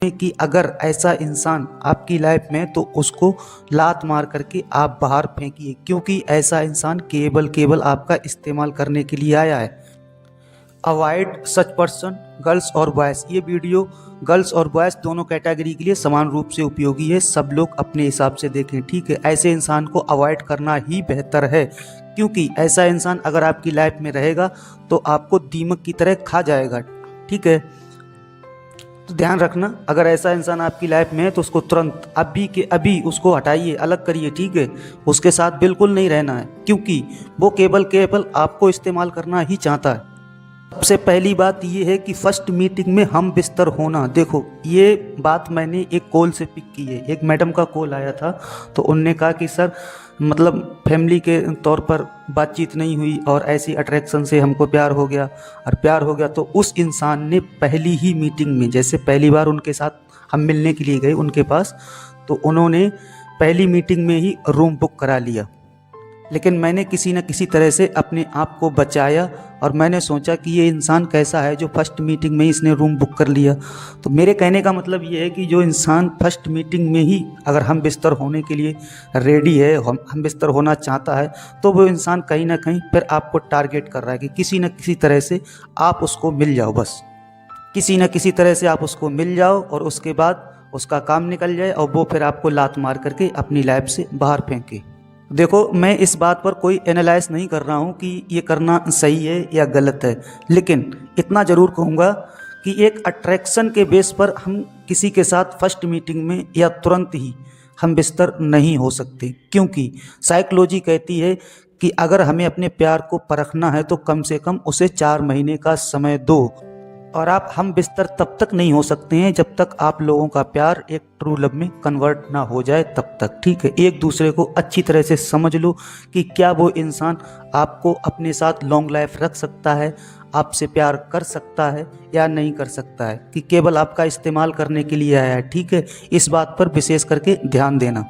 कि अगर ऐसा इंसान आपकी लाइफ में तो उसको लात मार करके आप बाहर फेंकिए, क्योंकि ऐसा इंसान केवल आपका इस्तेमाल करने के लिए आया है। अवॉइड सच पर्सन गर्ल्स और बॉयज़। ये वीडियो गर्ल्स और बॉयज़ दोनों कैटेगरी के लिए समान रूप से उपयोगी है। सब लोग अपने हिसाब से देखें, ठीक है। ऐसे इंसान को अवॉइड करना ही बेहतर है, क्योंकि ऐसा इंसान अगर आपकी लाइफ में रहेगा तो आपको दीमक की तरह खा जाएगा, ठीक है। तो ध्यान रखना, अगर ऐसा इंसान आपकी लाइफ में है तो उसको तुरंत अभी के अभी उसको हटाइए, अलग करिए, ठीक है। उसके साथ बिल्कुल नहीं रहना है, क्योंकि वो केवल आपको इस्तेमाल करना ही चाहता है। सबसे पहली बात ये है कि फर्स्ट मीटिंग में हम बिस्तर होना। देखो, ये बात मैंने एक कॉल से पिक की है। एक मैडम का कॉल आया था, तो उनने कहा कि सर मतलब फैमिली के तौर पर बातचीत नहीं हुई और ऐसी अट्रैक्शन से हमको प्यार हो गया, और प्यार हो गया तो उस इंसान ने पहली ही मीटिंग में, जैसे पहली बार उनके साथ हम मिलने के लिए गए उनके पास, तो उन्होंने पहली मीटिंग में ही रूम बुक करा लिया। लेकिन मैंने किसी न किसी तरह से अपने आप को बचाया और मैंने सोचा कि ये इंसान कैसा है जो फर्स्ट मीटिंग में ही इसने रूम बुक कर लिया। तो मेरे कहने का मतलब ये है कि जो इंसान फर्स्ट मीटिंग में ही अगर हम बिस्तर होने के लिए रेडी है, हम बिस्तर होना चाहता है, तो वो इंसान कहीं ना कहीं फिर आपको टारगेट कर रहा है कि किसी न किसी तरह से आप उसको मिल जाओ। बस किसी न किसी तरह से आप उसको मिल जाओ और उसके बाद उसका काम निकल जाए और वो फिर आपको लात मार करके अपनी लाइफ से बाहर फेंके। देखो, मैं इस बात पर कोई एनालाइज नहीं कर रहा हूँ कि ये करना सही है या गलत है, लेकिन इतना ज़रूर कहूँगा कि एक अट्रैक्शन के बेस पर हम किसी के साथ फर्स्ट मीटिंग में या तुरंत ही हम बिस्तर नहीं हो सकते, क्योंकि साइकोलॉजी कहती है कि अगर हमें अपने प्यार को परखना है तो कम से कम उसे 4 महीने का समय दो। और आप हम बिस्तर तब तक नहीं हो सकते हैं जब तक आप लोगों का प्यार एक ट्रू लव में कन्वर्ट ना हो जाए, तब तक, ठीक है। एक दूसरे को अच्छी तरह से समझ लो कि क्या वो इंसान आपको अपने साथ लॉन्ग लाइफ रख सकता है, आपसे प्यार कर सकता है या नहीं कर सकता है, कि केवल आपका इस्तेमाल करने के लिए आया है, ठीक है। इस बात पर विशेष करके ध्यान देना।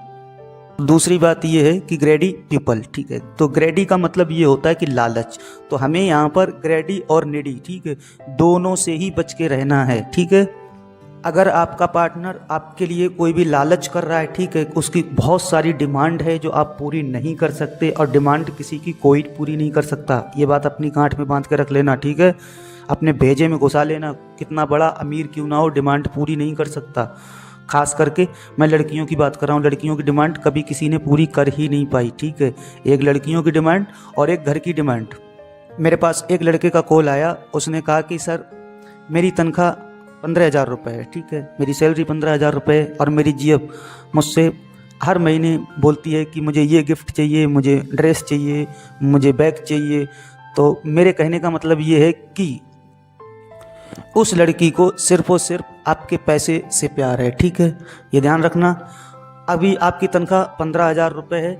दूसरी बात ये है कि ग्रेडी पीपल, ठीक है। तो ग्रेडी का मतलब ये होता है कि लालच। तो हमें यहाँ पर ग्रेडी और नीडी, ठीक है, दोनों से ही बच के रहना है, ठीक है। अगर आपका पार्टनर आपके लिए कोई भी लालच कर रहा है, ठीक है, उसकी बहुत सारी डिमांड है जो आप पूरी नहीं कर सकते, और डिमांड किसी की कोई पूरी नहीं कर सकता, ये बात अपनी गांठ में बांध के रख लेना, ठीक है। अपने भेजे में घुसा लेना, कितना बड़ा अमीर क्यों ना हो, डिमांड पूरी नहीं कर सकता। खास करके मैं लड़कियों की बात कर रहा हूँ। लड़कियों की डिमांड कभी किसी ने पूरी कर ही नहीं पाई, ठीक है। एक लड़कियों की डिमांड और एक घर की डिमांड। मेरे पास एक लड़के का कॉल आया, उसने कहा कि सर मेरी तनख्वाह 15,000 रुपये है, ठीक है, मेरी सैलरी 15,000 रुपये है, और मेरी जीएफ मुझसे हर महीने बोलती है कि मुझे ये गिफ्ट चाहिए, मुझे ड्रेस चाहिए, मुझे बैग चाहिए। तो मेरे कहने का मतलब ये है कि उस लड़की को सिर्फ और सिर्फ आपके पैसे से प्यार है, ठीक है, ये ध्यान रखना। अभी आपकी तनख्वाह 15,000 रुपये है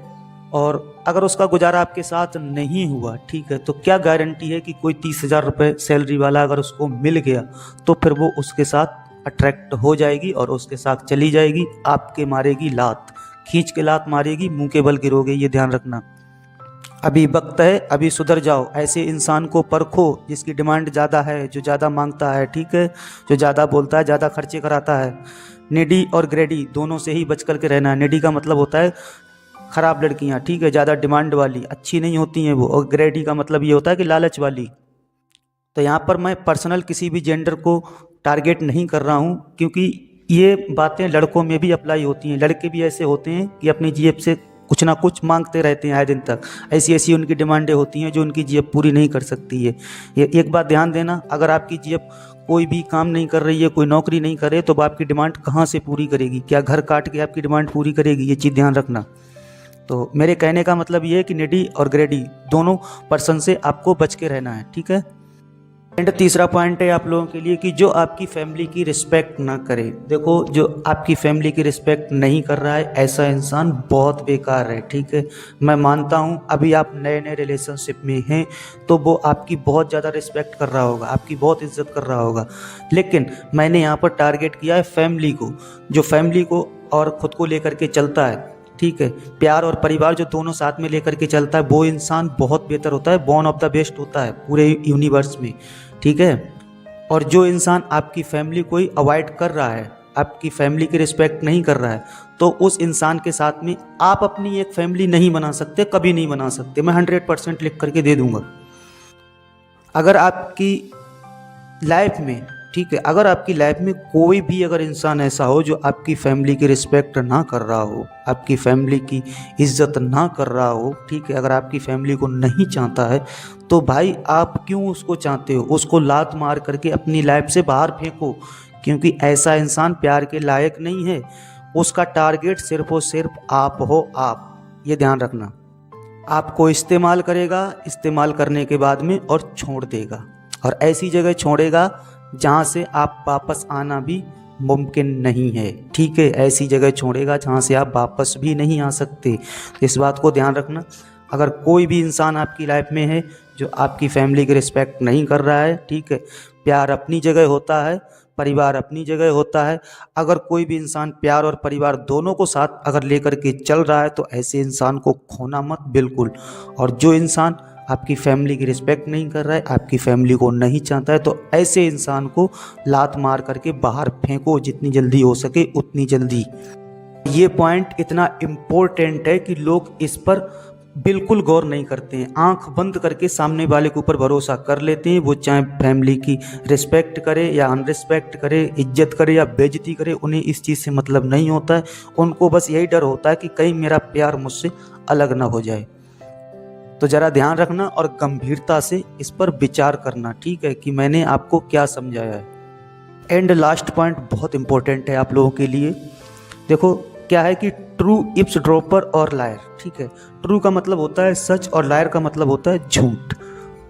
और अगर उसका गुजारा आपके साथ नहीं हुआ, ठीक है, तो क्या गारंटी है कि कोई 30,000 रुपये सैलरी वाला अगर उसको मिल गया तो फिर वो उसके साथ अट्रैक्ट हो जाएगी और उसके साथ चली जाएगी, आपके मारेगी लात, खींच के लात मारेगी, मुंह के बल गिरोगे, ये ध्यान रखना। अभी वक्त है, अभी सुधर जाओ। ऐसे इंसान को परखो जिसकी डिमांड ज़्यादा है, जो ज़्यादा मांगता है, ठीक है, जो ज़्यादा बोलता है, ज़्यादा खर्चे कराता है। निडी और ग्रेडी दोनों से ही बच कर के रहना है। निडी का मतलब होता है ख़राब लड़कियां, ठीक है, ज़्यादा डिमांड वाली, अच्छी नहीं होती हैं वो, और ग्रेडी का मतलब ये होता है कि लालच वाली। तो यहाँ पर मैं पर्सनल किसी भी जेंडर को टारगेट नहीं कर रहा हूँ, क्योंकि ये बातें लड़कों में भी अप्लाई होती हैं। लड़के भी ऐसे होते हैं कि अपनी जेब से कुछ ना कुछ मांगते रहते हैं आए दिन तक। ऐसी ऐसी उनकी डिमांडें होती हैं जो उनकी जेब पूरी नहीं कर सकती है। ये एक बात ध्यान देना, अगर आपकी जेब कोई भी काम नहीं कर रही है, कोई नौकरी नहीं करे, तो आपकी डिमांड कहाँ से पूरी करेगी? क्या घर काट के आपकी डिमांड पूरी करेगी? ये चीज़ ध्यान रखना। तो मेरे कहने का मतलब ये है कि निडी और ग्रेडी दोनों पर्सन से आपको बच के रहना है, ठीक है। एंड तीसरा पॉइंट है आप लोगों के लिए कि जो आपकी फैमिली की रिस्पेक्ट ना करे। देखो, जो आपकी फैमिली की रिस्पेक्ट नहीं कर रहा है, ऐसा इंसान बहुत बेकार है, ठीक है। मैं मानता हूँ अभी आप नए नए रिलेशनशिप में हैं तो वो आपकी बहुत ज़्यादा रिस्पेक्ट कर रहा होगा, आपकी बहुत इज्जत कर रहा होगा, लेकिन मैंने यहाँ पर टारगेट किया है फैमिली को। जो फैमिली को और ख़ुद को लेकर के चलता है, ठीक है, प्यार और परिवार जो दोनों साथ में लेकर के चलता है, वो इंसान बहुत बेहतर होता है, बॉर्न ऑफ द बेस्ट होता है पूरे यूनिवर्स में, ठीक है। और जो इंसान आपकी फैमिली को ही अवॉइड कर रहा है, आपकी फैमिली की रिस्पेक्ट नहीं कर रहा है, तो उस इंसान के साथ में आप अपनी एक फैमिली नहीं बना सकते, कभी नहीं बना सकते। मैं 100% लिख करके दे दूंगा। अगर आपकी लाइफ में, ठीक है, अगर आपकी लाइफ में कोई भी अगर इंसान ऐसा हो जो आपकी फैमिली की रिस्पेक्ट ना कर रहा हो, आपकी फैमिली की इज्जत ना कर रहा हो, ठीक है, अगर आपकी फैमिली को नहीं चाहता है, तो भाई आप क्यों उसको चाहते हो? उसको लात मार करके अपनी लाइफ से बाहर फेंको, क्योंकि ऐसा इंसान प्यार के लायक नहीं है। उसका टारगेट सिर्फ और सिर्फ आप हो। आप ये ध्यान रखना, आपको इस्तेमाल करेगा, इस्तेमाल करने के बाद में और छोड़ देगा, और ऐसी जगह छोड़ेगा जहाँ से आप वापस आना भी मुमकिन नहीं है, ठीक है, ऐसी जगह छोड़ेगा जहाँ से आप वापस भी नहीं आ सकते। इस बात को ध्यान रखना। अगर कोई भी इंसान आपकी लाइफ में है जो आपकी फैमिली की रिस्पेक्ट नहीं कर रहा है, ठीक है, प्यार अपनी जगह होता है, परिवार अपनी जगह होता है। अगर कोई भी इंसान प्यार और परिवार दोनों को साथ अगर लेकर के चल रहा है, तो ऐसे इंसान को खोना मत बिल्कुल। और जो इंसान आपकी फैमिली की रिस्पेक्ट नहीं कर रहा है, आपकी फैमिली को नहीं चाहता है, तो ऐसे इंसान को लात मार करके बाहर फेंको, जितनी जल्दी हो सके उतनी जल्दी। ये पॉइंट इतना इम्पोर्टेंट है कि लोग इस पर बिल्कुल गौर नहीं करते हैं। आंख बंद करके सामने वाले के ऊपर भरोसा कर लेते हैं, वो चाहे फैमिली की रिस्पेक्ट करे या अनरिस्पेक्ट करे, इज्जत करे या बेइज्जती करे, उन्हें इस चीज़ से मतलब नहीं होता है। उनको बस यही डर होता है कि कहीं मेरा प्यार मुझसे अलग ना हो जाए। तो ज़रा ध्यान रखना और गंभीरता से इस पर विचार करना, ठीक है, कि मैंने आपको क्या समझाया है। एंड लास्ट पॉइंट बहुत इंपॉर्टेंट है आप लोगों के लिए। देखो क्या है कि ट्रू इप्स ड्रॉपर और लायर, ठीक है, ट्रू का मतलब होता है सच और लायर का मतलब होता है झूठ।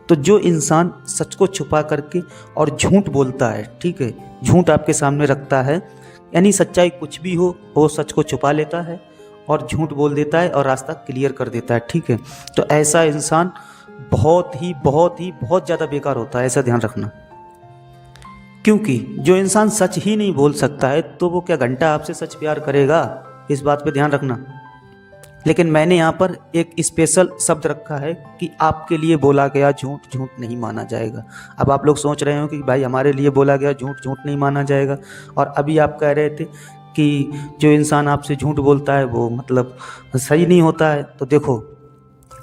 तो जो इंसान सच को छुपा करके और झूठ बोलता है, ठीक है, झूठ आपके सामने रखता है, यानी सच्चाई कुछ भी हो, वो सच को छुपा लेता है और झूठ बोल देता है और रास्ता क्लियर कर देता है, ठीक है, तो ऐसा इंसान बहुत ज़्यादा बेकार होता है, ऐसा ध्यान रखना। क्योंकि जो इंसान सच ही नहीं बोल सकता है, तो वो क्या घंटा आपसे सच प्यार करेगा? इस बात पे ध्यान रखना। लेकिन मैंने यहाँ पर एक स्पेशल शब्द रखा है कि आपके लिए बोला गया झूठ झूठ नहीं माना जाएगा। अब आप लोग सोच रहे हो कि भाई हमारे लिए बोला गया झूठ झूठ नहीं माना जाएगा, और अभी आप कह रहे थे कि जो इंसान आपसे झूठ बोलता है वो मतलब सही नहीं होता है। तो देखो,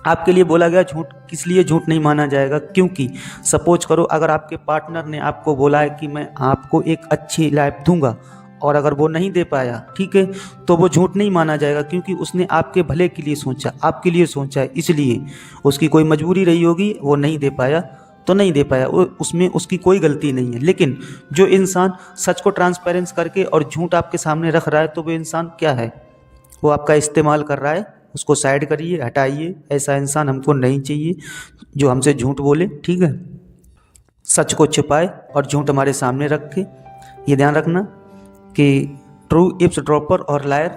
आपके लिए बोला गया झूठ किस लिए झूठ नहीं माना जाएगा? क्योंकि सपोज करो अगर आपके पार्टनर ने आपको बोला है कि मैं आपको एक अच्छी लाइफ दूंगा, और अगर वो नहीं दे पाया, ठीक है, तो वो झूठ नहीं माना जाएगा, क्योंकि उसने आपके भले के लिए सोचा, आपके लिए सोचा है, इसलिए उसकी कोई मजबूरी रही होगी, वो नहीं दे पाया तो नहीं दे पाया, उसमें उसकी कोई गलती नहीं है। लेकिन जो इंसान सच को ट्रांसपेरेंस करके और झूठ आपके सामने रख रहा है, तो वो इंसान क्या है? वो आपका इस्तेमाल कर रहा है। उसको साइड करिए, हटाइए। ऐसा इंसान हमको नहीं चाहिए जो हमसे झूठ बोले, ठीक है, सच को छिपाए और झूठ हमारे सामने रखे। ये ध्यान रखना कि ट्रू इप्स ड्रॉपर और लायर,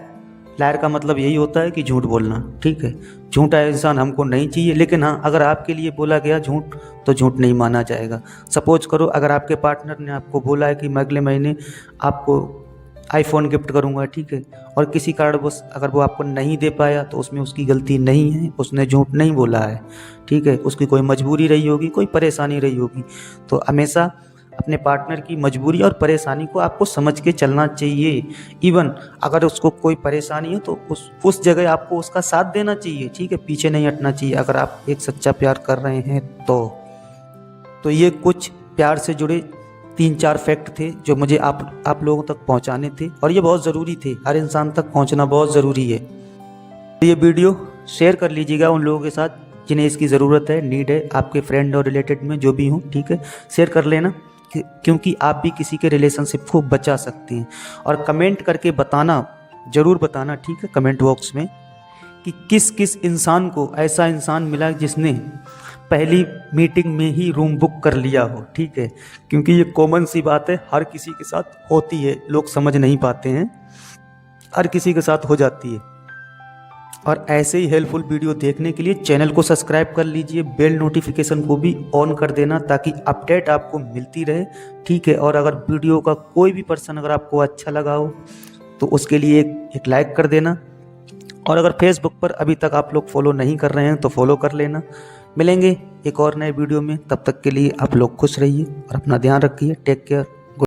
लायर का मतलब यही होता है कि झूठ बोलना, ठीक है, झूठा इंसान हमको नहीं चाहिए। लेकिन हाँ, अगर आपके लिए बोला गया झूठ तो झूठ नहीं माना जाएगा। सपोज करो अगर आपके पार्टनर ने आपको बोला है कि मैं अगले महीने आपको आईफोन गिफ्ट करूंगा, ठीक है, और किसी कारणवश अगर वो आपको नहीं दे पाया, तो उसमें उसकी गलती नहीं है, उसने झूठ नहीं बोला है, ठीक है, उसकी कोई मजबूरी रही होगी, कोई परेशानी रही होगी। तो हमेशा अपने पार्टनर की मजबूरी और परेशानी को आपको समझ के चलना चाहिए। इवन अगर उसको कोई परेशानी है तो उस जगह आपको उसका साथ देना चाहिए, ठीक है, पीछे नहीं हटना चाहिए अगर आप एक सच्चा प्यार कर रहे हैं तो ये कुछ प्यार से जुड़े 3-4 फैक्ट थे जो मुझे आप लोगों तक पहुंचाने थे, और ये बहुत ज़रूरी थे, हर इंसान तक पहुंचना बहुत ज़रूरी है। तो ये वीडियो शेयर कर लीजिएगा उन लोगों के साथ जिन्हें इसकी ज़रूरत है, नीड है, आपके फ्रेंड और रिलेटेड में जो भी हों, ठीक है, शेयर कर लेना, क्योंकि आप भी किसी के रिलेशनशिप को बचा सकते हैं। और कमेंट करके बताना, ज़रूर बताना, ठीक है, कमेंट बॉक्स में कि किस किस इंसान को ऐसा इंसान मिला जिसने पहली मीटिंग में ही रूम बुक कर लिया हो, ठीक है, क्योंकि ये कॉमन सी बात है, हर किसी के साथ होती है, लोग समझ नहीं पाते हैं, हर किसी के साथ हो जाती है। और ऐसे ही हेल्पफुल वीडियो देखने के लिए चैनल को सब्सक्राइब कर लीजिए, बेल नोटिफिकेशन को भी ऑन कर देना ताकि अपडेट आपको मिलती रहे, ठीक है। और अगर वीडियो का कोई भी पर्सन अगर आपको अच्छा लगा हो तो उसके लिए एक लाइक कर देना। और अगर फेसबुक पर अभी तक आप लोग फॉलो नहीं कर रहे हैं तो फॉलो कर लेना। मिलेंगे एक और नए वीडियो में, तब तक के लिए आप लोग खुश रहिए और अपना ध्यान रखिए। Take care.